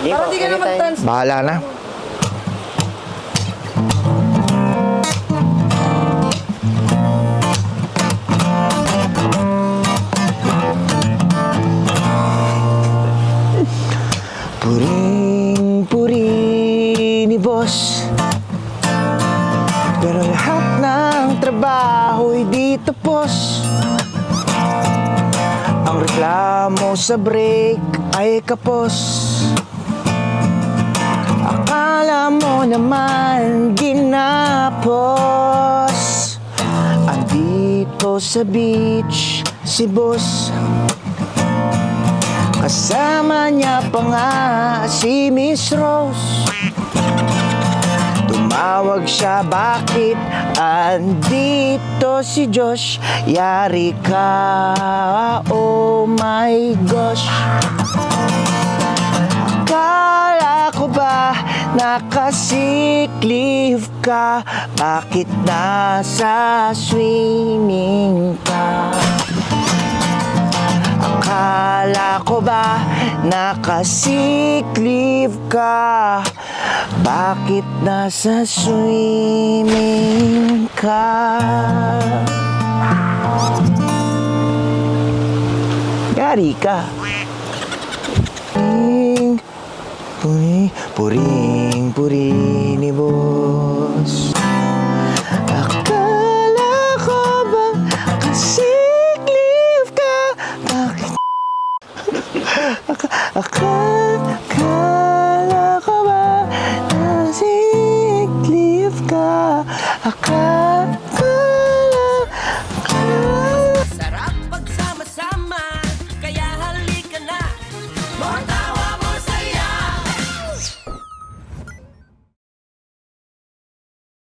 Para di ka na mag-trans. Bahala na. Puring-puri ni boss, pero lahat ng trabaho'y di tapos. Ang reklamo sa break ay kapos. Akala mo naman ginapos. Andito sa beach si boss, kasama niya pa nga si Miss Rose. Tumawag siya, bakit andito si Josh? Yari ka, oh my gosh. Akala ko ba nakasick leave ka? Bakit nasa swimming ka? Akala ko ba nakasick leave ka? Bakit nasa swimming ka? Yari ka. Puring, puring ni boy.